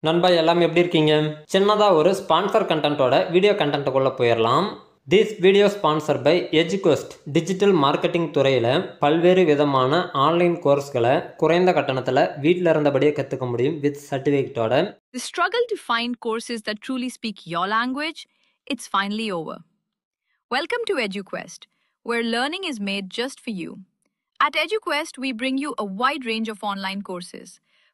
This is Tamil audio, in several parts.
நண்பா எல்லாமே எப்படி இருக்கீங்க? சின்னதாக ஒரு ஸ்பான்சர் கண்டென்ட்டோட வீடியோ கண்டென்ட்டுக்குள்ளே போயிடலாம். திஸ் வீடியோ ஸ்பான்சர் பை எஜுகொஸ்ட். டிஜிட்டல் மார்க்கெட்டிங் துறையில் பல்வேறு விதமான ஆன்லைன் கோர்ஸ்களை குறைந்த கட்டணத்தில் வீட்டில் இருந்தபடியே கற்றுக்க முடியும் with சர்டிஃபிகேட்டோட. The struggle to find courses that truly speak your language, it's finally over. Welcome to EduQuest, where learning is made just for you. At EduQuest, we bring you a wide range of online courses,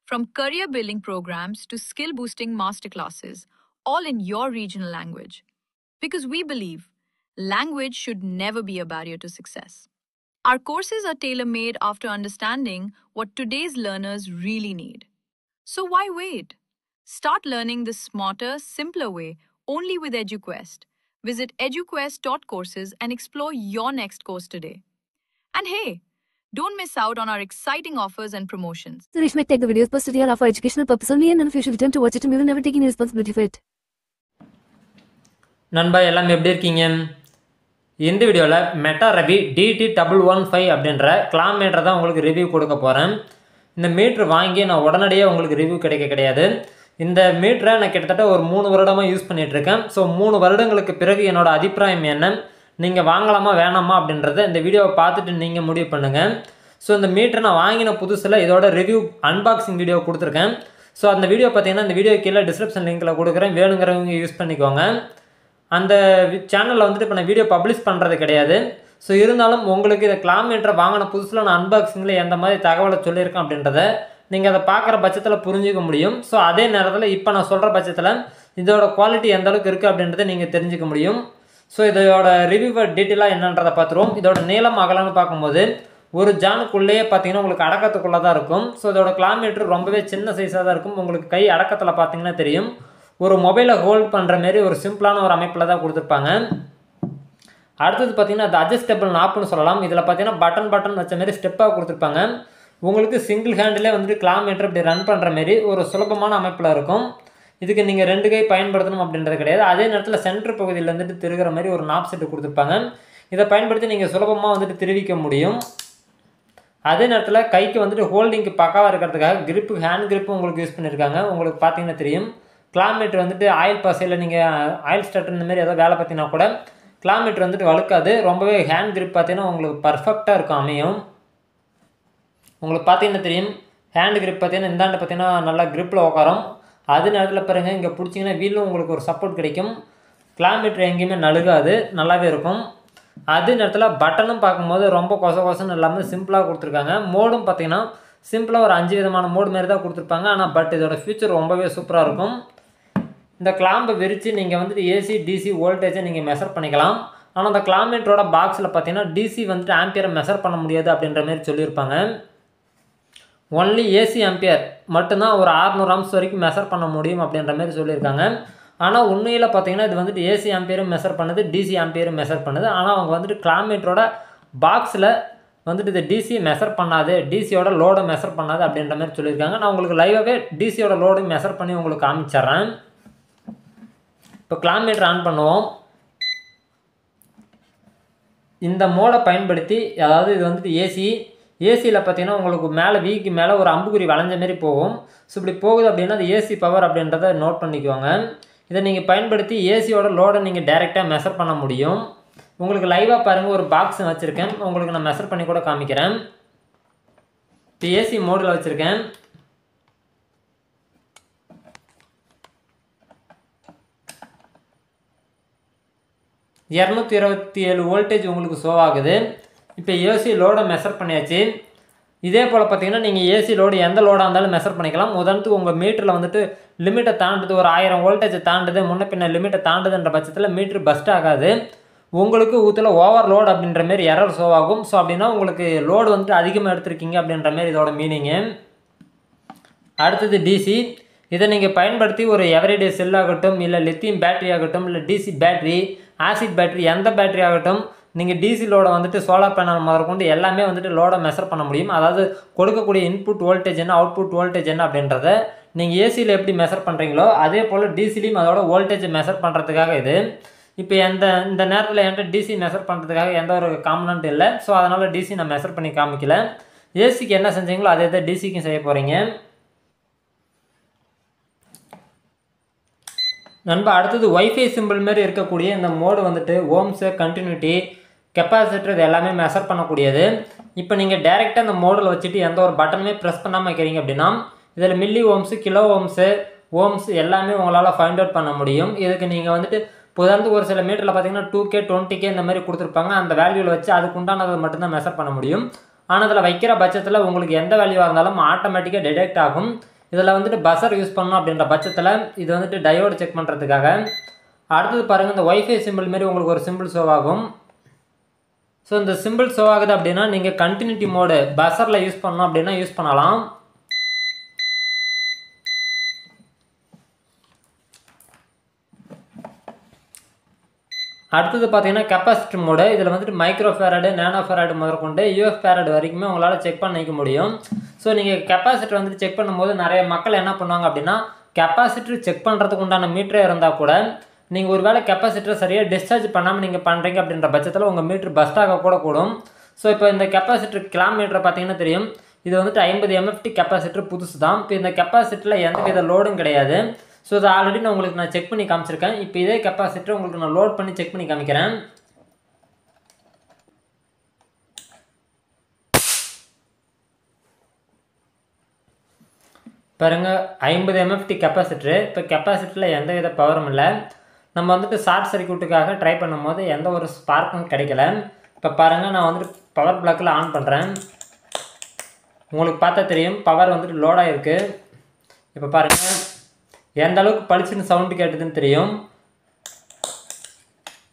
from career building programs to skill boosting masterclasses, all in your regional language. Because we believe language should never be a barrier to success. Our courses are tailor made after understanding what today's learners really need. So why wait? Start learning the smarter, simpler way only with EduQuest. Visit eduquest.courses and explore your next course today. And hey, don't miss out on our exciting offers and promotions. Suresh might take the videos posted here are for educational purpose only and none of you should attempt to watch it and we will never take any responsibility for it. நண்பா எல்லாமே எப்படி இருக்கீங்க? இந்த வீடியோவில் மெட்டா ரவி DT115 அப்படின்ற கிளாம் மீட்டரை தான் உங்களுக்கு ரிவ்யூ கொடுக்க போகிறேன். இந்த மீட்ரு வாங்கி நான் உடனடியாக உங்களுக்கு ரிவ்யூ கிடையாது. இந்த மீட்டரை நான் கிட்டத்தட்ட ஒரு 3 வருடமாக யூஸ் பண்ணிகிட்ருக்கேன். ஸோ 3 வருடங்களுக்கு பிறகு என்னோடய அபிப்பிராயம் என்ன, நீங்கள் வாங்கலாமா வேணாமா அப்படின்றத இந்த வீடியோவை பார்த்துட்டு நீங்கள் முடிவு பண்ணுங்கள். ஸோ இந்த மீட்டரை நான் வாங்கின புதுசில் இதோட ரிவ்யூ அன்பாக்சிங் வீடியோ கொடுத்துருக்கேன். ஸோ அந்த வீடியோ பார்த்தீங்கன்னா இந்த வீடியோ கீழே டிஸ்கிரிப்ஷன் லிங்கில் கொடுக்குறேன், வேணுங்கிறவங்க யூஸ் பண்ணிக்கோங்க. அந்த சேனலில் வந்துட்டு இப்போ நான் வீடியோ பப்ளிஷ் பண்ணுறது கிடையாது. ஸோ இருந்தாலும் உங்களுக்கு இதை கிளாம் மீட்டரை வாங்கின புதுசில் நான் அன்பாக்சிங்கில் எந்த மாதிரி தகவலை சொல்லியிருக்கேன் அப்படின்றத நீங்கள் அதை பார்க்குற பட்சத்தில் புரிஞ்சிக்க முடியும். ஸோ அதே நேரத்தில் இப்போ நான் சொல்கிற பட்சத்தில் இதோட குவாலிட்டி எந்த அளவுக்கு இருக்குது அப்படின்றத நீங்கள் தெரிஞ்சிக்க முடியும். ஸோ இதோட ரிவ்யூ டீட்டெயிலாக என்னன்றதை பார்த்துருவோம். இதோட நீளம் அகலம்னு பார்க்கும்போது ஒரு ஜானுக்குள்ளேயே பார்த்தீங்கன்னா உங்களுக்கு அடக்கத்துக்குள்ளே தான் இருக்கும். ஸோ இதோட கிளாம் மீட்டர் ரொம்பவே சின்ன சைஸாக தான் இருக்கும். உங்களுக்கு கை அடக்கத்தில் பார்த்தீங்கன்னா தெரியும், ஒரு மொபைலை ஹோல்ட் பண்ணுற மாரி ஒரு சிம்பிளான ஒரு அமைப்பில் தான் கொடுத்துருப்பாங்க. அடுத்தது பார்த்தீங்கன்னா அது அட்ஜஸ்டபிள் நாப்னு சொல்லலாம். இதில் பார்த்தீங்கன்னா பட்டன் வச்ச மாரி ஸ்டெப்பாக கொடுத்துருப்பாங்க. உங்களுக்கு சிங்கிள் ஹேண்டிலே வந்துட்டு கிளாம் மீட்டர் இப்படி ரன் பண்ணுற மாரி ஒரு சுலபமான அமைப்பில் இருக்கும். இதுக்கு நீங்கள் 2 கை பயன்படுத்தணும் அப்படின்றது கிடையாது. அதே நேரத்தில் சென்டர் பகுதியில் வந்துட்டு திருகிற மாதிரி ஒரு நாப் செட்டு கொடுத்துருப்பாங்க. இதை பயன்படுத்தி நீங்கள் சுலபமாக வந்துட்டு திருவிக்க முடியும். அதே நேரத்தில் கைக்கு வந்துட்டு ஹோல்டிங்க்கு பக்காவாக இருக்கிறதுக்காக கிரிப்பு, ஹேண்ட் கிரிப்பு உங்களுக்கு யூஸ் பண்ணியிருக்காங்க. உங்களுக்கு பார்த்தீங்கன்னா தெரியும், கிளாம் மீட்டர் வந்துட்டு ஆயில் பசையில் நீங்கள் ஆயில் ஸ்டார்டர் இந்த மாதிரி ஏதோ வேலை பார்த்தீங்கன்னா கூட கிளாம் மீட்டர் வந்துட்டு வழுக்காது. ரொம்பவே ஹேண்ட் கிரிப் பார்த்தீங்கன்னா உங்களுக்கு பர்ஃபெக்டாக இருக்கும், அமையும். உங்களுக்கு பார்த்தீங்கன்னா தெரியும், ஹேண்ட் கிரிப் பார்த்தீங்கன்னா இந்தாண்டு பார்த்தீங்கன்னா நல்லா கிரிப்பில் உட்காரும். அது நேரத்தில் பாருங்க, இங்கே பிடிச்சிங்கன்னா வீலும் உங்களுக்கு ஒரு சப்போர்ட் கிடைக்கும். கிளாம் மீட்டர் எங்கேயுமே நழுகாது, நல்லாவே இருக்கும். அதே நேரத்தில் பட்டனும் பார்க்கும்போது ரொம்ப கொசன்னு இல்லாமல் சிம்பிளாக கொடுத்துருக்காங்க. மோடும் பார்த்தீங்கன்னா சிம்பிளாக ஒரு 5 விதமான மோடு மாரி தான் கொடுத்துருப்பாங்க. ஆனால் பட் இதோட ஃபியூச்சர் ரொம்பவே சூப்பராக இருக்கும். இந்த கிளாம்பை விரித்து நீங்கள் வந்துட்டு ஏசி டிசி வோல்டேஜை நீங்கள் மெஷர் பண்ணிக்கலாம். ஆனால் அந்த கிளாம் மீட்டரோட பாக்ஸில் பார்த்தீங்கன்னா டிசி வந்துட்டு ஆம்பியரை மெஷர் பண்ண முடியாது அப்படின்ற மாதிரி சொல்லியிருப்பாங்க. ஒன்லி ஏசி ஆம்பியர் மட்டும்தான் ஒரு 600 ஆம்ஸ் வரைக்கும் மெஷர் பண்ண முடியும் அப்படின்ற மாதிரி சொல்லியிருக்காங்க. ஆனால் உண்மையில் பார்த்தீங்கன்னா இது வந்துட்டு ஏசி ஆம்பியரும் மெஷர் பண்ணுது, டிசி ஆம்பியரும் மெஷர் பண்ணுது. ஆனால் அவங்க வந்துட்டு கிளாம் மீட்டரோட பாக்ஸில் வந்துட்டு இது டிசி மெஷர் பண்ணாது, டிசியோட லோடை மெஷர் பண்ணாது அப்படின்ற மாதிரி சொல்லியிருக்காங்க. நான் உங்களுக்கு லைவாகவே டிசியோட லோடு மெஷர் பண்ணி உங்களுக்கு காமிச்சிட்றேன். இப்போ கிளாம் மீட்டர் ஆன் பண்ணுவோம். இந்த மோடை பயன்படுத்தி, அதாவது இது வந்துட்டு ஏசியில் பார்த்தீங்கன்னா உங்களுக்கு மேலே வீக்கு மேலே ஒரு அம்புக்குறி வளைஞ்ச மாரி போகும். ஸோ இப்படி போகுது அப்படின்னா அது ஏசி பவர் அப்படின்றத நோட் பண்ணிக்குவாங்க. இதை நீங்கள் பயன்படுத்தி ஏசியோட லோடை நீங்கள் டைரெக்டாக மெஷர் பண்ண முடியும். உங்களுக்கு லைவாக பாருங்கள், ஒரு பாக்ஸ் வச்சுருக்கேன், உங்களுக்கு நான் மெஷர் பண்ணி கூட காமிக்கிறேன். இப்போ ஏசி மோடில் வச்சுருக்கேன். $227 வோல்டேஜ் உங்களுக்கு ஷோ ஆகுது. இப்போ ஏசி லோடை மெஷர் பண்ணியாச்சு. இதே போல் பார்த்தீங்கன்னா நீங்கள் ஏசி லோடு எந்த லோடாக இருந்தாலும் மெஷர் பண்ணிக்கலாம். உதாரணத்துக்கு உங்கள் மீட்டரில் வந்துட்டு லிமிட்டை தாண்டுது, ஒரு 1000 வோல்டேஜை தாண்டுது, முன்ன பின்ன லிமிட்டை தாண்டுதுன்ற பட்சத்தில் மீட்ரு பஸ்ட் ஆகாது. உங்களுக்கு ஊற்றில் ஓவர் லோடு அப்படின்ற மாரி எரர் ஷோ ஆகும். ஸோ அப்படின்னா உங்களுக்கு லோடு வந்துட்டு அதிகமாக எடுத்துருக்கீங்க அப்படின்ற மாரி இதோட மீனிங்கு. அடுத்தது டிசி. இதை நீங்கள் பயன்படுத்தி ஒரு எவரிடே செல் ஆகட்டும், இல்லை லித்தியம் பேட்டரி ஆகட்டும், இல்லை டிசி பேட்டரி, ஆசிட் பேட்டரி, எந்த பேட்டரி ஆகட்டும், நீங்கள் டிசி லோடை வந்துட்டு சோலார் பேனல் முதற்கொண்டு எல்லாமே வந்துட்டு லோடை மெஷர் பண்ண முடியும். அதாவது கொடுக்கக்கூடிய இன்புட் வோல்டேஜ் என்ன, அவுட்புட் வோல்டேஜ் என்ன அப்படின்றத நீங்கள் ஏசியில் எப்படி மெஷர் பண்ணுறீங்களோ அதே போல் டிசிலையும் அதோட வோல்டேஜை மெஷர் பண்ணுறதுக்காக இது. இப்போ இந்த நேரத்தில் என்கிட்ட டிசி மெஷர் பண்ணுறதுக்காக எந்த ஒரு காம்பனண்ட் இல்லை. ஸோ அதனால் டிசி நான் மெஷர் பண்ணி காமிக்கல. ஏசிக்கு என்ன செஞ்சீங்களோ அதே தான் டிசிக்கும் செய்ய போகிறீங்க. நண்பா அடுத்தது ஒய்ஃபை சிம்பிள் மாரி இருக்கக்கூடிய இந்த மோடு வந்துட்டு ஓம்ஸு, கண்டினியூட்டி, கெப்பாசிட்டர் இது எல்லாமே மெஷர் பண்ணக்கூடியது. இப்போ நீங்கள் டேரெக்டாக இந்த மோடில் வச்சுட்டு எந்த ஒரு பட்டனுமே ப்ரெஸ் பண்ணாமல் வைக்கிறீங்க அப்படின்னா இதில் milli ohms, kilo ohms, ohms எல்லாமே உங்களால் ஃபைண்ட் அவுட் பண்ண முடியும். இதுக்கு நீங்கள் வந்துட்டு உதாரணத்துக்கு ஒரு சில மீட்டரில் பார்த்தீங்கன்னா 2K 20K இந்த மாதிரி கொடுத்துருப்பாங்க. அந்த வேல்யூவில் வச்சு அதுக்கு உண்டானதை மட்டும்தான் மெஷர் பண்ண முடியும். ஆனால் அதில் வைக்கிற பட்சத்தில் உங்களுக்கு எந்த வேல்யூவாக இருந்தாலும் ஆட்டோமேட்டிக்காக டிடெக்ட் ஆகும். இதில் வந்துட்டு பஸர் யூஸ் பண்ணணும் அப்படின்ற பட்சத்தில் இது வந்துட்டு டயோடு செக் பண்ணுறதுக்காக. அடுத்தது பாருங்கள், இந்த ஒய்ஃபை சிம்பிள் மாரி உங்களுக்கு ஒரு சிம்பிள் ஷோ ஆகும். ஸோ இந்த சிம்பிள் ஷோ ஆகுது அப்படின்னா நீங்கள் கண்டினியூட்டி மோடு பஸரில் யூஸ் பண்ணணும் அப்படின்னா யூஸ் பண்ணலாம். அடுத்தது பார்த்தீங்கன்னா கெப்பாசிட்டர் மோடு. இதில் வந்துட்டு மைக்ரோ ஃபேரடு, நேனோ ஃபேரடு முதற்கொண்டு UF ஃபேரடு வரைக்குமே உங்களால் செக் பண்ணிக்க முடியும். ஸோ நீங்கள் கெப்பாசிட்டர் வந்துட்டு செக் பண்ணும்போது நிறைய மக்கள் என்ன பண்ணுவாங்க அப்படின்னா கெப்பாசிட்டர் செக் பண்ணுறதுக்கு உண்டான மீட்டரே இருந்தால் கூட நீங்கள் ஒரு வேளை கெப்பாசிட்டர் சரியாக டிஸ்சார்ஜ் பண்ணாமல் நீங்கள் பண்ணுறீங்க அப்படின்ற பட்சத்தில் உங்கள் மீட்டர் பஸ்டாக கூட கூடும். ஸோ இப்போ இந்த கெப்பாசிட்டர் கிளாம் மீட்டர் பார்த்தீங்கன்னா தெரியும், இது வந்துட்டு 50 MFT கெப்பாசிட்டர் புதுசு தான். இப்போ இந்த கெப்பாசிட்டரில் எந்த வித லோடும் கிடையாது. ஸோ இது ஆல்ரெடி நான் செக் பண்ணி காமிச்சிருக்கேன். இப்போ இதே கெப்பாசிட்டர் உங்களுக்கு நான் லோட் பண்ணி செக் பண்ணி காமிக்கிறேன். பாருங்கள் 50 MFT கெப்பாசிட்டரு. இப்போ கெப்பாசிட்டரில் எந்த வித பவரும் இல்லை. நம்ம வந்துட்டு ஷார்ட் சர்க்யூட்டுக்காக ட்ரை பண்ணும்போது எந்த ஒரு ஸ்பார்க்கும் கிடைக்கல. இப்போ பாருங்கள், நான் வந்துட்டு பவர் பிளாக்கில் ஆன் பண்ணுறேன். உங்களுக்கு பார்த்தா தெரியும் பவர் வந்துட்டு லோடாக இருக்குது. இப்போ பாருங்கள் எந்த அளவுக்கு பளிச்சுன்னு சவுண்டு கேட்டுதுன்னு தெரியும்.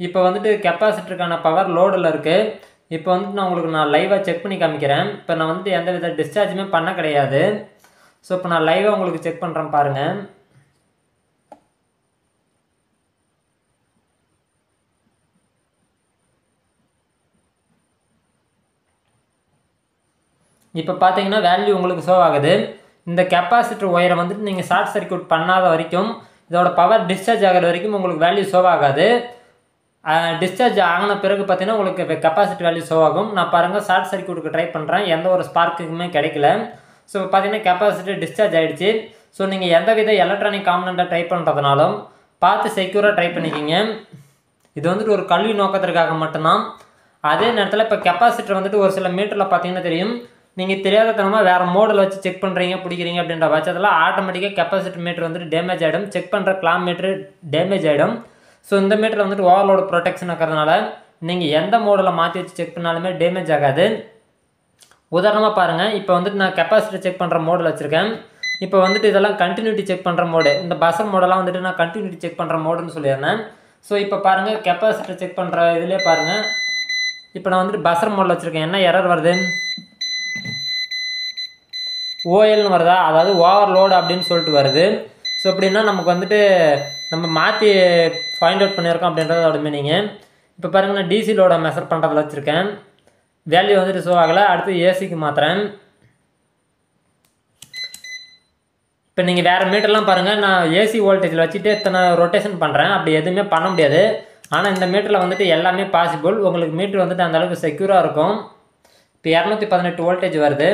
இப்போ வந்துட்டு கெப்பாசிட்டருக்கான பவர் லோடில் இருக்குது. இப்போ வந்துட்டு நான் லைவாக செக் பண்ணி காமிக்கிறேன். இப்போ நான் வந்துட்டு எந்த வித டிஸ்சார்ஜுமே பண்ண கிடையாது. ஸோ இப்போ நான் லைவாக உங்களுக்கு செக் பண்ணுறேன் பாருங்கள். இப்போ பார்த்தீங்கன்னா வேல்யூ உங்களுக்கு ஷோ ஆகுது. இந்த கெப்பாசிட்டர் ஒயரை வந்துட்டு நீங்கள் ஷார்ட் சர்க்யூட் பண்ணாத வரைக்கும் இதோட பவர் டிஸ்சார்ஜ் ஆகிற வரைக்கும் உங்களுக்கு வேல்யூ ஷோ ஆகாது. டிஸ்சார்ஜ் ஆகின பிறகு பார்த்தீங்கன்னா உங்களுக்கு கெப்பாசிட்டி வேல்யூ ஷோ ஆகும். நான் பாருங்கள் ஷார்ட் சர்க்யூட்டுக்கு ட்ரை பண்ணுறேன், எந்த ஒரு ஸ்பார்க்குமே கிடைக்கல. ஸோ பார்த்தீங்கன்னா கெப்பாசிட்டி டிஸ்சார்ஜ் ஆகிடுச்சு. ஸோ நீங்கள் எந்த வித எலக்ட்ரானிக் காம்பனண்ட்டாக ட்ரை பண்ணுறதுனாலும் பார்த்து செக்யூராக ட்ரை பண்ணிக்கிங்க. இது வந்துட்டு ஒரு கல்வி நோக்கத்திற்காக மட்டும்தான். அதே நேரத்தில் இப்போ கெப்பாசிட்டர் வந்துட்டு ஒரு சில மீட்டரில் பார்த்தீங்கன்னா தெரியும், நீங்கள் தெரியாதத்தனமாக வேறு மோடில் வச்சு செக் பண்ணுறீங்க பிடிக்கிறீங்க அப்படின்ற பட்சத்தில் ஆட்டோமேட்டிக்காக கெப்பாசிட்டி மீட்டர் வந்துட்டு டேமேஜ் ஆகிடும். செக் பண்ணுற கிளாம் மீட்ரு டேமேஜ் ஆகிடும். ஸோ இந்த மீட்டர் வந்துட்டு ஓவர்லோடு ப்ரொடெக்ஷன் இருக்கிறதுனால நீங்கள் எந்த மோடில் மாற்றி வச்சு செக் பண்ணாலுமே டேமேஜ் ஆகாது. உதாரணமாக பாருங்கள், இப்போ வந்துட்டு நான் கெப்பாசிட்டி செக் பண்ணுற மோடில் வச்சுருக்கேன். இப்போ வந்துட்டு இதெல்லாம் கண்டினியூட்டி செக் பண்ணுற மோடு. இந்த பஸர் மோடெல்லாம் வந்துட்டு நான் கண்டினியூட்டி செக் பண்ணுற மோடுன்னு சொல்லியிருந்தேன். ஸோ இப்போ பாருங்கள் கெப்பாசிட்டி செக் பண்ணுற இதிலே பாருங்கள், இப்போ நான் வந்துட்டு பஸர் மோடில் வச்சுருக்கேன். என்ன எரர் வருது, ஓஎல்னு வருதா, அதாவது ஓவர்லோடு அப்படின்னு சொல்லிட்டு வருது. ஸோ அப்படின்னா நமக்கு வந்துட்டு நம்ம மாற்றி ஃபைண்ட் அவுட் பண்ணியிருக்கோம் அப்படின்றது அதோட மீனிங்கு. இப்போ பாருங்கள் நான் டிசி லோடை மெஷர் பண்ணுறதுல வச்சுருக்கேன், வேல்யூ வந்துட்டு ஷோ ஆகலை. அடுத்து ஏசிக்கு மாற்றுறேன். இப்போ நீங்கள் வேறு மீட்டர்லாம் பாருங்கள், நான் ஏசி வோல்டேஜில் வச்சுட்டு இத்தனை ரொட்டேஷன் பண்ணுறேன், அப்படி எதுவுமே பண்ண முடியாது. ஆனால் இந்த மீட்டரில் வந்துட்டு எல்லாமே பாசிபிள். உங்களுக்கு மீட்ரு வந்துட்டு அந்தளவுக்கு செக்யூராக இருக்கும். இப்போ 218 வோல்டேஜ் வருது.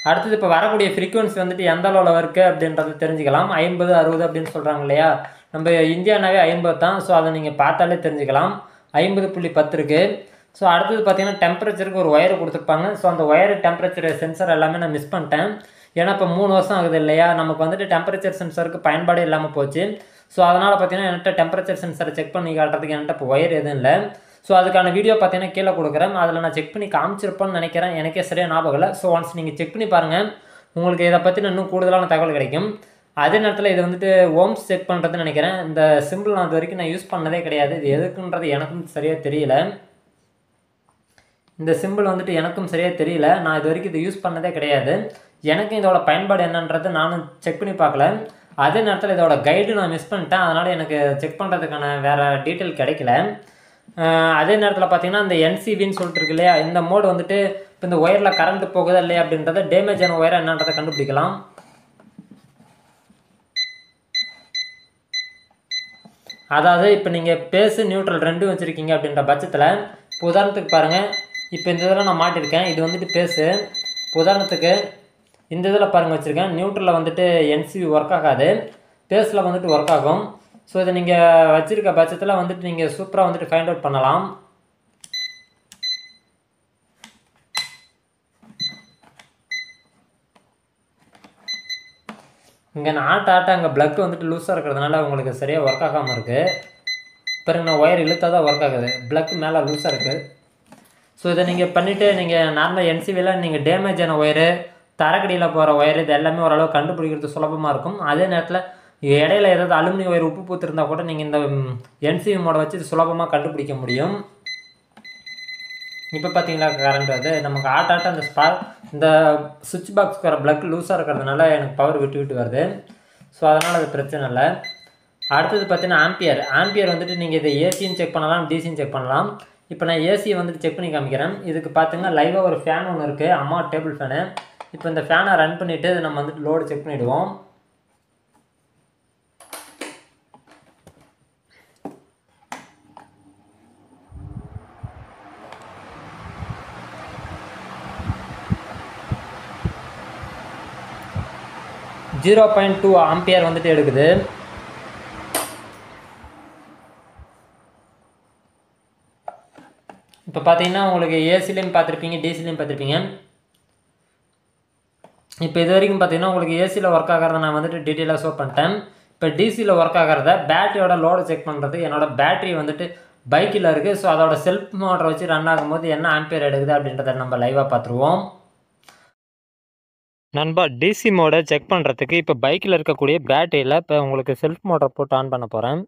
அடுத்தது இப்போ வரக்கூடிய ஃப்ரீக்வன்சி வந்துட்டு எந்த அளவில் இருக்குது அப்படின்றத தெரிஞ்சுக்கலாம். 50 60 அப்படின்னு சொல்கிறாங்க இல்லையா, நம்ம இந்தியானாவே 50 தான். ஸோ அதை நீங்கள் பார்த்தாலே தெரிஞ்சுக்கலாம். 50.10 இருக்குது. ஸோ அடுத்தது பார்த்தீங்கன்னா டெம்பரேச்சருக்கு ஒரு ஒயர் கொடுத்துருப்பாங்க. ஸோ அந்த ஒயர் டெம்பரேச்சர் சென்சர் எல்லாமே நான் மிஸ் பண்ணிட்டேன். ஏன்னா இப்போ 3 வருஷம் ஆகுது இல்லையா, நமக்கு வந்துட்டு டெம்பரேச்சர் சென்சருக்கு பயன்பாடு இல்லாமல் போச்சு. ஸோ அதனால் பார்த்தீங்கன்னா என்கிட்ட டெம்பரேச்சர் சென்சரை செக் பண்ணி காட்டுறதுக்கு என்கிட்ட இப்போ ஒயர் எதுவும் இல்லை. ஸோ அதுக்கான வீடியோ பார்த்தீங்கன்னா கீழே கொடுக்குறேன். அதில் நான் செக் பண்ணி காமிச்சிருப்பேன்னு நினைக்கிறேன், எனக்கே சரியாக ஞாபகம் இல்லை. ஸோ ஒன்ஸ் நீங்கள் செக் பண்ணி பாருங்கள், உங்களுக்கு இதை பற்றி இன்னும் கூடுதலான தகவல் கிடைக்கும். அதே நேரத்தில் இது வந்துட்டு ஓம்ஸ் செக் பண்ணுறதுன்னு நினைக்கிறேன். இந்த சிம்பிள் நான் இது வரைக்கும் நான் யூஸ் பண்ணதே கிடையாது. இது எதுக்குன்றது எனக்கும் சரியாக தெரியல. இந்த சிம்பிள் வந்துட்டு எனக்கும் சரியாக தெரியல. நான் இது வரைக்கும் இது யூஸ் பண்ணதே கிடையாது. எனக்கும் இதோட பயன்பாடு என்னன்றது நானும் செக் பண்ணி பார்க்கல. அதே நேரத்தில் இதோட கைடு நான் மிஸ் பண்ணிட்டேன். அதனால் எனக்கு செக் பண்ணுறதுக்கான வேறு டீட்டெயில் கிடைக்கல. அதே நேரத்தில் பார்த்தீங்கன்னா இந்த என்சிவின்னு சொல்லிட்டு இருக்கு இல்லையா, இந்த மோடு வந்துட்டு இப்போ இந்த ஒயரில் கரண்ட் போகுதா இல்லையா அப்படின்றத டேமேஜ் ஆன ஒயரை என்னன்றதை கண்டுபிடிக்கலாம். அதாவது இப்போ நீங்கள் பேஸு நியூட்ரல் ரெண்டும் வச்சுருக்கீங்க அப்படின்ற பட்சத்தில், இப்போ உதாரணத்துக்கு பாருங்கள், இப்போ இந்த இதில் நான் மாட்டியிருக்கேன், இது வந்துட்டு பேஸு. இப்போ உதாரணத்துக்கு இந்த இதில் பாருங்கள் வச்சுருக்கேன், நியூட்ரலில் வந்துட்டு என்சிவி ஒர்க் ஆகாது. பேஸில் வந்துட்டு ஒர்க் ஆகும். ஸோ இதை நீங்கள் வச்சுருக்க பட்சத்தில் வந்துட்டு நீங்கள் சூப்பராக வந்துட்டு ஃபைண்ட் அவுட் பண்ணலாம். இங்கே நான் ஆட்ட அங்கே ப்ளக் வந்துட்டு லூஸாக இருக்கிறதுனால உங்களுக்கு சரியாக ஒர்க் ஆகாமல் இருக்குது. பிறகு நான் ஒயர் இழுத்தா தான் ஒர்க் ஆகுது, ப்ளக் மேலே லூஸாக இருக்குது. ஸோ இதை நீங்கள் பண்ணிவிட்டு நீங்கள் நார்மல் என்சிவியில் நீங்கள் டேமேஜ் ஆன ஒயரு, தரக்கடியில் போகிற ஒயர், இது எல்லாமே ஓரளவு கண்டுபிடிக்கிறது சுலபமாக இருக்கும். அதே நேரத்தில் இடையில ஏதாவது அலுமினியம் ஒயர் உப்பு பூத்திருந்தால் கூட நீங்கள் இந்த என்சிவி மோடை வச்சு சுலபமாக கண்டுபிடிக்க முடியும். இப்போ பார்த்தீங்களா கரண்ட் வந்து நமக்கு ஆட்ட இந்த சுவிட்ச் பாக்ஸ்க்கு வர ப்ளக் லூஸாக இருக்கிறதுனால எனக்கு பவர் விட்டு வருது. ஸோ அதனால் அது பிரச்சனை இல்லை. அடுத்தது பார்த்தீங்கன்னா ஆம்பியர் வந்துட்டு நீங்கள் இதை ஏசியும் செக் பண்ணலாம், டிசியும் செக் பண்ணலாம். இப்போ நான் ஏசியை வந்துட்டு செக் பண்ணி காமிக்கிறேன். இதுக்கு பார்த்தீங்கன்னா லைவாக ஒரு ஃபேன் ஒன்று இருக்குது, அம்மா டேபிள் ஃபேனு. இப்போ இந்த ஃபேனை ரன் பண்ணிவிட்டு நம்ம வந்துட்டு லோடு செக் பண்ணிவிடுவோம். .2 ஆம்பியர் வந்துட்டு எடுக்குது. இப்போ பார்த்தீங்கன்னா உங்களுக்கு ஏசிலையும் பார்த்துருப்பீங்க, டிசிலையும் பார்த்துருப்பீங்க. இப்போ இது வரைக்கும் பார்த்தீங்கன்னா உங்களுக்கு ஏசியில் ஒர்க் ஆகிறத நான் வந்துட்டு டீட்டெயிலாக ஷோ பண்ணிட்டேன். இப்போ டிசியில் ஒர்க் ஆகிறத பேட்டரியோட லோடு செக் பண்ணுறது, என்னோடய பேட்டரி வந்துட்டு பைக்கில் இருக்குது. ஸோ அதோட செல்ஃப் மோட்டரை வச்சு ரன் ஆகும்போது என்ன ஆம்பியர் எடுக்குது அப்படின்றத நம்ம லைவாக பார்த்துருவோம். நண்பா, டிசி மோடை செக் பண்ணுறதுக்கு இப்போ பைக்கில் இருக்கக்கூடிய பேட்டரியில் இப்போ உங்களுக்கு செல்ஃப் மோட்டர் போட்டு ஆன் பண்ண போகிறேன்.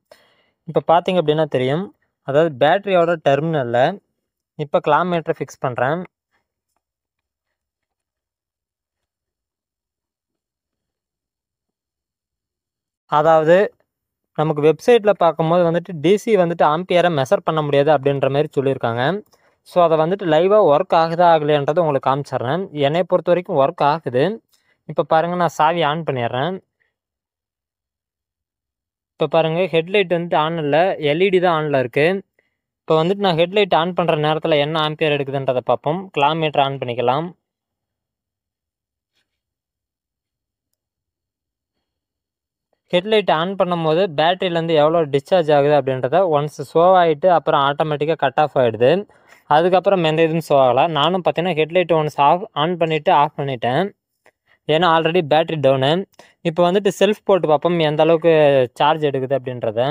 இப்போ பார்த்தீங்க அப்படின்னா தெரியும், அதாவது பேட்டரியோட டெர்மினலில் இப்போ கிளாக் மீட்டரை ஃபிக்ஸ் பண்ணுறேன். அதாவது நமக்கு வெப்சைட்டில் பார்க்கும்போது வந்துட்டு டிசி வந்துட்டு ஆம்பியரை மெஷர் பண்ண முடியாது அப்படின்ற மாதிரி சொல்லியிருக்காங்க. ஸோ அதை வந்துட்டு லைவாக ஒர்க் ஆகுதா ஆகலைன்றது உங்களுக்கு காமிச்சிட்றேன். என்னை பொறுத்த வரைக்கும் ஒர்க் ஆகுது. இப்போ பாருங்கள், நான் சாவி ஆன் பண்ணிடுறேன். இப்போ பாருங்கள், ஹெட்லைட் வந்துட்டு ஆன் இல்லை, எல்இடி தான் ஆனில் இருக்குது. இப்போ வந்துட்டு நான் ஹெட்லைட் ஆன் பண்ணுற நேரத்தில் என்ன ஆம்பியர் எடுக்குதுன்றதை பார்ப்போம். கிளாக் மீட்டர் ஆன் பண்ணிக்கலாம். ஹெட்லைட் ஆன் பண்ணும்போது பேட்டரியிலேருந்து எவ்வளோ டிஸ்சார்ஜ் ஆகுது அப்படின்றத ஒன்ஸ் ஷோ ஆகிட்டு அப்புறம் ஆட்டோமேட்டிக்காக கட் ஆஃப் ஆகிடுது. அதுக்கப்புறம் எந்த இதுவும் ஷோ ஆகலை. நானும் பார்த்தீங்கன்னா ஹெட்லைட் ஒன்ஸ் ஆன் பண்ணிவிட்டு ஆஃப் பண்ணிட்டேன், ஏன்னா ஆல்ரெடி பேட்டரி டவுனு. இப்போ வந்துட்டு செல்ஃப் போட்டு பார்ப்போம் எந்த அளவுக்கு சார்ஜ் எடுக்குது அப்படின்றத.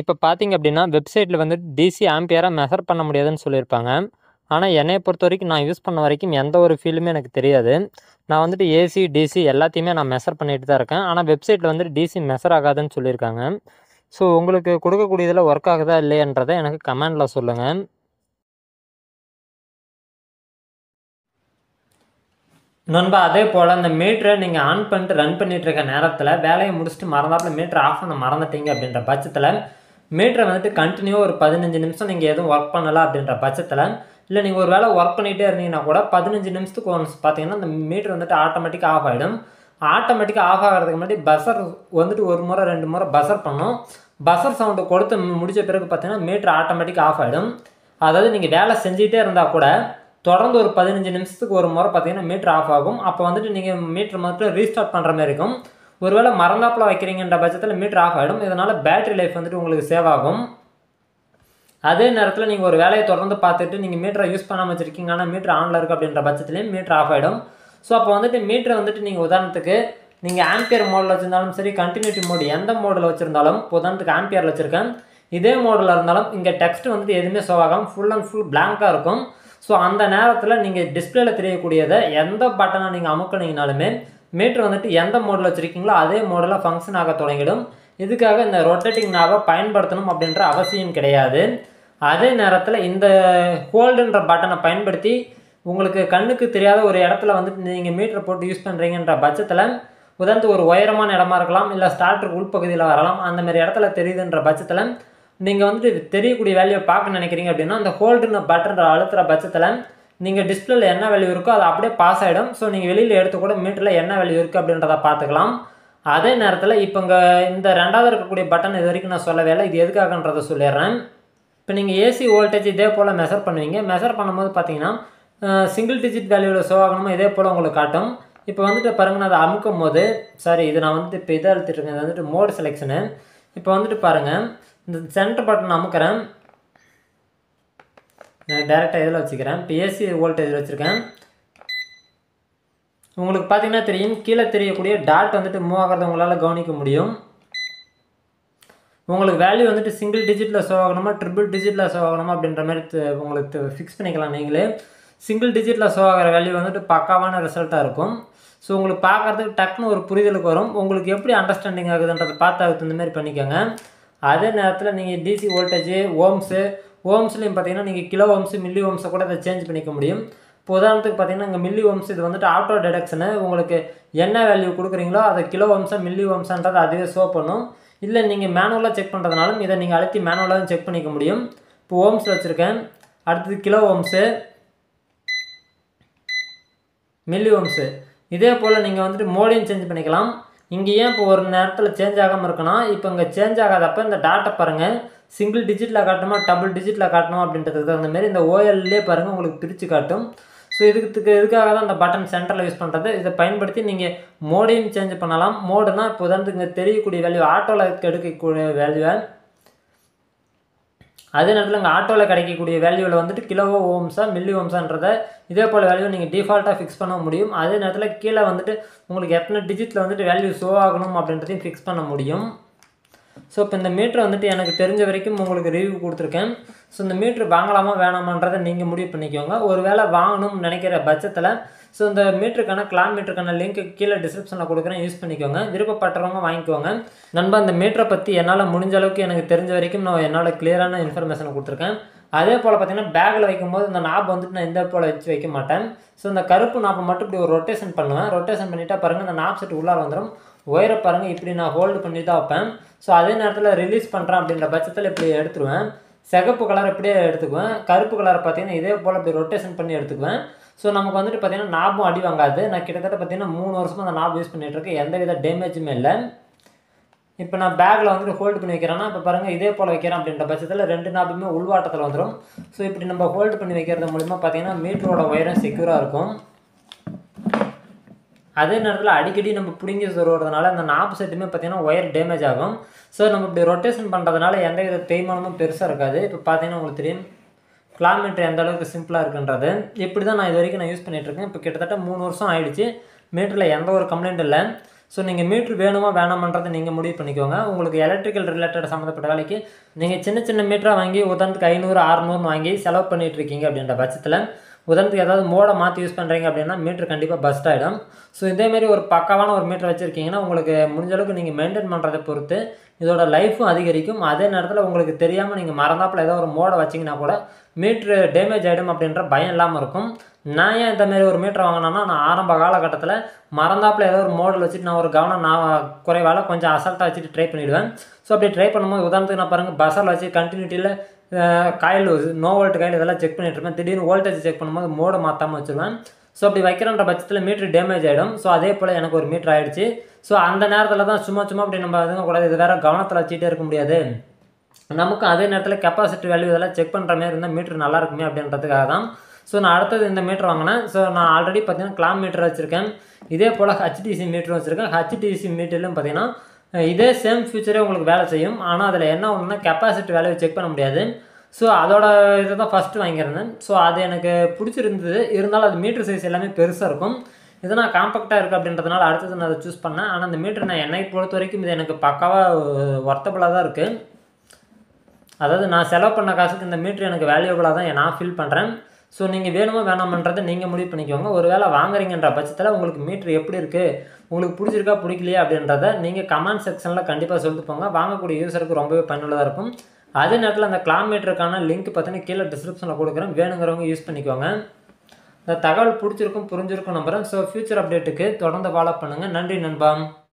இப்போ பார்த்தீங்க அப்படின்னா வெப்சைட்டில் வந்துட்டு டிசி ஆம்பியராக மெஷர் பண்ண முடியாதுன்னு சொல்லியிருப்பாங்க. ஆனால் என்னையை பொறுத்த வரைக்கும் நான் யூஸ் பண்ண வரைக்கும் எந்த ஒரு ஃபீலுமே எனக்கு தெரியாது. நான் வந்துட்டு ஏசி, டிசி எல்லாத்தையுமே நான் மெஷர் பண்ணிட்டு தான் இருக்கேன். ஆனால் வெப்சைட்டில் வந்துட்டு டிசி மெஷர் ஆகாதுன்னு சொல்லியிருக்காங்க. ஸோ உங்களுக்கு கொடுக்கக்கூடியதில் ஒர்க் ஆகுதா இல்லையன்றதை எனக்கு கமெண்டில் சொல்லுங்கள். நண்பா, அதே போல் அந்த மீட்டரை நீங்கள் ஆன் பண்ணிட்டு ரன் பண்ணிகிட்டு இருக்க நேரத்தில் வேலையை முடிச்சுட்டு மறந்தாப்பில் மீட்டரை ஆஃப் பண்ண மறந்துட்டீங்க அப்படின்ற பட்சத்தில் மீட்டரை வந்துட்டு கண்டினியூவாக ஒரு 15 நிமிஷம் நீங்கள் எதுவும் ஒர்க் பண்ணலை அப்படின்ற பட்சத்தில், இல்லை நீங்கள் ஒரு வேலை ஒர்க் பண்ணிகிட்டே இருந்தீங்கன்னா கூட 15 நிமிஷத்துக்கு ஒன்ஸ் பார்த்தீங்கன்னா அந்த மீட்டர் வந்துட்டு ஆட்டோமேட்டிக்காக ஆஃப் ஆகிடும். ஆட்டோமேட்டிக்காக ஆஃப் ஆகிறதுக்கு முன்னாடி பஸர் வந்துட்டு ஒரு முறை 2 முறை பஸர் பண்ணும். பஸர் சவுண்டு கொடுத்து முடித்த பிறகு பார்த்தீங்கன்னா மீட்டர் ஆட்டோமேட்டிக்காக ஆஃப் ஆகிடும். அதாவது நீங்கள் வேலை செஞ்சுக்கிட்டே இருந்தால் கூட தொடர்ந்து ஒரு 15 நிமிஷத்துக்கு ஒரு முறை பார்த்தீங்கன்னா மீட்டர் ஆஃப் ஆகும். அப்போ வந்துட்டு நீங்கள் மீட்டர் மட்டும் ரீஸ்டார்ட் பண்ணுற மாதிரி இருக்கும். ஒருவேளை மறந்தாப்பில் வைக்கிறீங்கன்ற பட்சத்தில் மீட்டர் ஆஃப் ஆகிடும். இதனால் பேட்டரி லைஃப் வந்துட்டு உங்களுக்கு சேவ் ஆகும். அதே நேரத்தில் நீங்கள் ஒரு வேலையை தொடர்ந்து பார்த்துட்டு நீங்கள் மீட்டரை யூஸ் பண்ணாமல் வச்சுருக்கீங்க, ஆனால் மீட்டர் ஆனில் இருக்குது அப்படின்ற பட்சத்துலேயும் மீட்டர் ஆஃப் ஆகிடும். ஸோ அப்போ வந்துட்டு மீட்டரை வந்துட்டு நீங்கள் உதாரணத்துக்கு நீங்கள் ஆம்பியர் மோடில் வச்சுருந்தாலும் சரி, கண்டினியூட்டி மோடு எந்த மோடில் வச்சுருந்தாலும், உதாரணத்துக்கு ஆம்பியரில் வச்சுருக்கேன், இதே மோடில் இருந்தாலும் இங்கே டெக்ஸ்ட் வந்துட்டு எதுவுமே ஷோ ஆகாமல் ஃபுல் அண்ட் ஃபுல் பிளாங்காக இருக்கும். ஸோ அந்த நேரத்தில் நீங்கள் டிஸ்பிளேல தெரியக்கூடியதை எந்த பட்டனை நீங்கள் அமுக்கினீங்கனாலுமே மீட்டர் வந்துட்டு எந்த மோடில் வச்சுருக்கீங்களோ அதே மோடில் ஃபங்க்ஷன் ஆக தொடங்கிடும். இதுக்காக இந்த ரொட்டேட்டிங் நாவை பயன்படுத்தணும் அப்படின்ற அவசியம் கிடையாது. அதே நேரத்தில் இந்த ஹோல்டுன்ற பட்டனை பயன்படுத்தி உங்களுக்கு கண்ணுக்கு தெரியாத ஒரு இடத்துல வந்துட்டு நீங்கள் மீட்டர் போட்டு யூஸ் பண்ணுறீங்கன்ற பட்சத்தில், உதாரணத்துக்கு ஒரு உயரமான இடமா இருக்கலாம், இல்லை ஸ்டார்டருக்கு உள்பகுதியில் வரலாம், அந்தமாரி இடத்துல தெரியுதுன்ற பட்சத்தில் நீங்கள் வந்துட்டு தெரியக்கூடிய வேல்யூ பார்க்க நினைக்கிறீங்க அப்படின்னா அந்த ஹோல்டுன்னு பட்டன் அழுத்துகிற பட்சத்தில் நீங்கள் டிஸ்பிளேல என்ன வேல்யூ இருக்கோ அது அப்படியே பாஸ் ஆகிடும். ஸோ நீங்கள் வெளியில் எடுத்து கூட மீட்டரில் என்ன வேல்யூ இருக்குது அப்படின்றத பார்த்துக்கலாம். அதே நேரத்தில் இப்போ இந்த ரெண்டாவது இருக்கக்கூடிய பட்டன் இது வரைக்கும் நான் சொல்லவே இல்லை, இது எதுக்காகன்றதை சொல்லிடுறேன். இப்போ நீங்கள் ஏசி வோல்டேஜ் இதே போல் மெஷர் பண்ணுவீங்க. மெஷர் பண்ணும்போது பார்த்தீங்கன்னா சிங்கிள் டிஜிட் வேல்யூவில் ஷோ ஆகணுமோ இதே போல் உங்களுக்கு காட்டும். இப்போ வந்துட்டு பாருங்கள், நான் அதை அமுக்கும் போது இது நான் வந்துட்டு இப்போ இதை அழுத்திட்டுருக்கேன். இது வந்துட்டு மோட் செலெக்ஷனு. இப்போ வந்துட்டு பாருங்கள், இந்த சென்டர் பட்டன் அமுக்கிறேன். நான் டேரெக்டாக இதில் வச்சுக்கிறேன். இப்போ ஏசி வோல்டேஜ் வச்சுருக்கேன். உங்களுக்கு பார்த்தீங்கன்னா தெரியும், கீழே தெரியக்கூடிய டாட் வந்துட்டு மூவ் ஆகிறத உங்களால் கவனிக்க முடியும். உங்களுக்கு வேல்யூ வந்துட்டு சிங்கிள் டிஜிட்டில் ஷோ ஆகணுமா ட்ரிபிள் டிஜிட்டில் ஷோ ஆகணுமா அப்படின்ற மாதிரி உங்களுக்கு ஃபிக்ஸ் பண்ணிக்கலாம். நீங்களே சிங்கிள் டிஜிட்டில் ஷோ ஆகிற வேல்யூ வந்துட்டு பக்காவான ரிசல்ட்டாக இருக்கும். ஸோ உங்களுக்கு பார்க்குறதுக்கு டக்குன்னு ஒரு புரிதலுக்கு வரும். உங்களுக்கு எப்படி அண்டர்ஸ்டாண்டிங் ஆகுதுன்றதை பார்த்து அதுக்கு இந்த மாதிரி பண்ணிக்கோங்க. அதே நேரத்தில் நீங்கள் டிசி வோல்டேஜ் ஓம்ஸ்லையும் பார்த்தீங்கன்னா நீங்கள் கிலோ ஓம்ஸு மில்லி ஓம்ஸை கூட அதை சேஞ்ச் பண்ணிக்க முடியும். இப்போ உதாரணத்துக்கு பார்த்தீங்கன்னா இங்கே மில்லி ஓம்ஸ் இது வந்துட்டு ஆட்டோ டிடக்ஷனு. உங்களுக்கு என்ன வேல்யூ கொடுக்குறீங்களோ அதை கிலோ ஓம்ஸா மில்லி ஓம்ஸான்றது அதுவே ஷோ பண்ணும். இல்லை நீங்கள் மேனுவலாக செக் பண்ணுறதுனாலும் இதை நீங்கள் அழுத்தி மேனுவலாக செக் பண்ணிக்க முடியும். இப்போ ஓம்ஸில் வச்சுருக்கேன். அடுத்தது கிலோ ஓம்ஸு, மில்லி ஓம்ஸு. இதே போல் நீங்கள் வந்துட்டு மோடையும் சேஞ்ச் பண்ணிக்கலாம். இங்கே ஏன் இப்போ ஒரு நேரத்தில் சேஞ்ச் ஆகாமல் இருக்குன்னா, இப்போ இங்கே சேஞ்ச் ஆகாதப்போ இந்த டாட்டை பாருங்கள், சிங்கிள் டிஜிட்டில் காட்டணுமா டபுள் டிஜிட்டில் காட்டணுமா அப்படின்றதுக்கு தகுந்தமாரி இந்த ஓஎல்லே பாருங்கள் உங்களுக்கு பிரித்து காட்டும். ஸோ இதுக்காக தான் இந்த பட்டன் சென்டரில் யூஸ் பண்ணுறது. இதை பயன்படுத்தி நீங்கள் மோடையும் சேஞ்ச் பண்ணலாம். மோடுனா இப்போ உதாரணத்துக்கு இங்கே தெரியக்கூடிய வேல்யூ ஆட்டோவில் எடுக்கக்கூடிய வேல்யூவை, அதே நேரத்தில் இங்கே ஆட்டோவில் கிடைக்கக்கூடிய வேல்யூவில் வந்துட்டு கிலோ ஓம்ஸா மில்லி ஓம்ஸான்றதை இதே போல் வேல்யூ நீங்கள் டிஃபால்ட்டாக ஃபிக்ஸ் பண்ண முடியும். அதே நேரத்தில் கீழே வந்துட்டு உங்களுக்கு எத்தனை டிஜிட்டில் வந்துட்டு வேல்யூ ஷோ ஆகணும் அப்படின்றதையும் ஃபிக்ஸ் பண்ண முடியும். ஸோ இப்போ இந்த மீட்ரு வந்துட்டு எனக்கு தெரிஞ்ச வரைக்கும் உங்களுக்கு ரிவ்யூ கொடுத்துருக்கேன். ஸோ இந்த மீட்ரு வாங்கலாமா வேணாமான்றதை நீங்கள் முடிவு பண்ணிக்கோங்க. ஒரு வேளை வாங்கணும்னு நினைக்கிற பட்சத்தில் இந்த மீட்டருக்கான கிளாம் மீட்டருக்கான லிங்க் கீழே டிஸ்கிரிப்ஷனில் கொடுக்குறேன், யூஸ் பண்ணிக்கோங்க. விருப்பப்பட்டவங்க வாங்கிக்கோங்க. நண்பா, இந்த மீட்டரை பற்றி என்னால் முடிஞ்ச அளவுக்கு எனக்கு தெரிஞ்ச வரைக்கும் நான் என்னோட கிளியரான இன்ஃபர்மேஷனை கொடுத்துருக்கேன். அதே போல் பார்த்தீங்கன்னா பேக்கில் வைக்கும்போது இந்த நாப் வந்துட்டு நான் இந்த போல் வச்சு வைக்க மாட்டேன். ஸோ இந்த கருப்பு நாப்பை மட்டும் இப்படி ஒரு ரொட்டேஷன் பண்ணுவேன். ரொட்டேஷன் பண்ணிட்டா பாருங்கள் இந்த நாப் செட் உள்ளார வந்துடும். ஒயரை பாருங்கள் இப்படி நான் ஹோல்டு பண்ணி தான் வைப்பேன். ஸோ அதே நேரத்தில் ரிலீஸ் பண்ணுறேன் அப்படின்ற பட்சத்தில் இப்படி எடுத்துருவேன். சிகப்பு கலர் இப்படியே எடுத்துக்குவேன். கருப்பு கலரை பார்த்தீங்கன்னா இதே போல் இப்படி ரொட்டேஷன் பண்ணி எடுத்துக்குவேன். ஸோ நமக்கு வந்துட்டு பார்த்தீங்கன்னா நாபும் அடி வாங்காது. நான் கிட்டத்தட்ட பார்த்தீங்கன்னா 3 வருஷமாக அந்த நாப் யூஸ் பண்ணிகிட்ருக்கேன். எந்த வித டேமேஜுமே இல்லை. இப்போ நான் பேக்கில் வந்துட்டு ஹோல்டு பண்ணி வைக்கிறேன்னா இப்போ பாருங்கள் இதே போல் வைக்கிறேன் அப்படின்ற பட்சத்தில் 2 நாபுமே உள்வாட்டத்தில் வந்துடும். ஸோ இப்படி நம்ம ஹோல்டு பண்ணி வைக்கிறது மூலிமா பார்த்தீங்கன்னா மீட்டரோட ஒயரும் செக்யூராக இருக்கும். அதே நேரத்தில் அடிக்கடி நம்ம பிடுங்கி சொல்கிறதுனால அந்த நாப்பு செட்டுமே பார்த்தீங்கன்னா ஒயர் டேமேஜ் ஆகும். ஸோ நம்ம இப்படி ரொட்டேஷன் பண்ணுறதுனால எந்த வித தேய்மானமும் பெருசாக இருக்காது. இப்போ பார்த்தீங்கன்னா உங்களுக்கு தெரியும் கிளாம் மீட்டர் எந்த அளவுக்கு சிம்பிளாக இருக்குன்றது. இப்படி தான் நான் இது வரைக்கும் நான் யூஸ் பண்ணிகிட்ருக்கேன். இப்போ கிட்டத்தட்ட 3 வருஷம் ஆகிடுச்சு. மீட்டரில் எந்த ஒரு கம்ப்ளைண்ட் இல்லை. ஸோ நீங்கள் மீட்ரு வேணுமா வேணாமன்றதை நீங்கள் முடிவு பண்ணிக்கோங்க. உங்களுக்கு எலக்ட்ரிக்கல் ரிலேட்டட் சம்மந்தப்பட்ட வேலைக்கு நீங்கள் சின்ன மீட்டராக வாங்கி உதாரணத்துக்கு 500 600 வாங்கி செலவு பண்ணிகிட்ருக்கீங்க அப்படின்ற பட்சத்தில் உதாரணத்துக்கு ஏதாவது மோடை மாற்றி யூஸ் பண்ணுறீங்க அப்படின்னா மீட்ரு கண்டிப்பாக பஸ்ட் ஆகிடும். ஸோ இதேமாரி ஒரு பக்காவான ஒரு மீட்டர் வச்சுருக்கீங்கன்னா உங்களுக்கு முடிஞ்ச அளவுக்கு நீங்கள் மெயின்டைன் பண்ணுறதை பொறுத்து இதோட லைஃப்பும் அதிகரிக்கும். அதே நேரத்தில் உங்களுக்கு தெரியாமல் நீங்கள் மறந்தாப்பில் ஏதோ ஒரு மோடை வச்சிங்கன்னா கூட மீட்ரு டேமேஜ் ஆகிடும் அப்படின்ற பயம் இல்லாமல் இருக்கும். நான் ஏன் இந்தமாரி ஒரு மீட்டர் வாங்கினேன்னா, நான் ஆரம்ப காலகட்டத்தில் மறந்தாப்பில் ஏதோ ஒரு மோடில் வச்சுட்டு நான் ஒரு கவனம் குறைவால் கொஞ்சம் அசால்ட்டாக வச்சுட்டு ட்ரை பண்ணிவிடுவேன். ஸோ அப்படி ட்ரை பண்ணும்போது உதாரணத்துக்கு நான் பாருங்கள் பஸ்ஸில் வச்சு கண்டினியூட்டியில் காயில் நோ வோல்ட் காயில் இதெல்லாம் செக் பண்ணிட்டுருப்பேன். திடீர்னு வோல்டேஜ் செக் பண்ணும்போது மோடை மாற்றாமல் வச்சுருவேன். ஸோ அப்படி வைக்கிறன்ற பட்சத்தில் மீட்ரு டேமேஜ் ஆகிடும். ஸோ அதே போல் எனக்கு ஒரு மீட்ரு ஆகிடுச்சு. ஸோ அந்த நேரத்தில் தான் சும்மா அப்படி நம்ம இதுங்க கூடாது, இது வேறு கவனத்தில் வச்சுட்டே இருக்க முடியாது. நமக்கும் அதே நேரத்தில் கெப்பாசிட்டி வேல்யூ இதெல்லாம் செக் பண்ணுற மாதிரி இருந்தால் மீட்ரு நல்லா இருக்குமே அப்படின்றதுக்காக தான் ஸோ நான் அடுத்தது இந்த மீட்டர் வாங்கினேன். ஸோ நான் ஆல்ரெடி பார்த்தீங்கன்னா கிளாம் மீட்டர் வச்சுருக்கேன். இதே போல் ஹச்டிசி மீட்டரும் வச்சுருக்கேன். ஹச்டிசி மீட்டர்லையும் பார்த்தீங்கன்னா இதே சேம் ஃபியூச்சரே உங்களுக்கு வேலை செய்யும். ஆனால் அதில் என்ன ஒன்றுனா கெப்பாசிட்டி வேல்யூ செக் பண்ண முடியாது. ஸோ அதோட இதை தான் ஃபஸ்ட்டு வாங்கியிருந்தேன். ஸோ அது எனக்கு பிடிச்சிருந்தது. இருந்தாலும் அது மீட்ரு சைஸ் எல்லாமே பெருசாக இருக்கும். இது நான் காம்பேக்டாக இருக்குது அப்படின்றதுனால அடுத்தது நான் அதை சூஸ் பண்ணேன். ஆனால் அந்த மீட்ரு நான் என்னை பொறுத்த வரைக்கும் இது எனக்கு பக்காவாக ஒர்த்தபுளாக தான் இருக்குது. அதாவது நான் செலவு பண்ண காசுக்கு இந்த மீட்ரு எனக்கு வேல்யூபுளாக தான் நான் ஃபீல் பண்ணுறேன். ஸோ நீங்கள் வேணுமோ வேணாமன்றதை நீங்கள் முடிவு பண்ணிக்கோங்க. ஒரு வேளை வாங்குறீங்கன்ற பட்சத்தில் உங்களுக்கு மீட்ரு எப்படி இருக்குது, உங்களுக்கு பிடிச்சிருக்கா பிடிக்கலையா அப்படின்றத நீங்கள் கமெண்ட் செக்ஷனில் கண்டிப்பாக சொல்லிட்டு போங்க. வாங்கக்கூடிய யூஸருக்கு ரொம்பவே பயனுள்ளதாக இருக்கும். அதே நேரத்தில் அந்த கிளாம் மீட்டருக்கான லிங்க் பார்த்தீங்கன்னா கீழே டிஸ்கிரிப்ஷனில் கொடுக்குறேன், வேணுங்கிறவங்க யூஸ் பண்ணிக்கோங்க. இந்த தகவல் பிடிச்சிருக்கும் புரிஞ்சிருக்கும் நம்புகிறேன். ஸோ ஃபியூச்சர் அப்டேட்டுக்கு தொடர்ந்து ஃபாலோ பண்ணுங்கள். நன்றி நண்பா.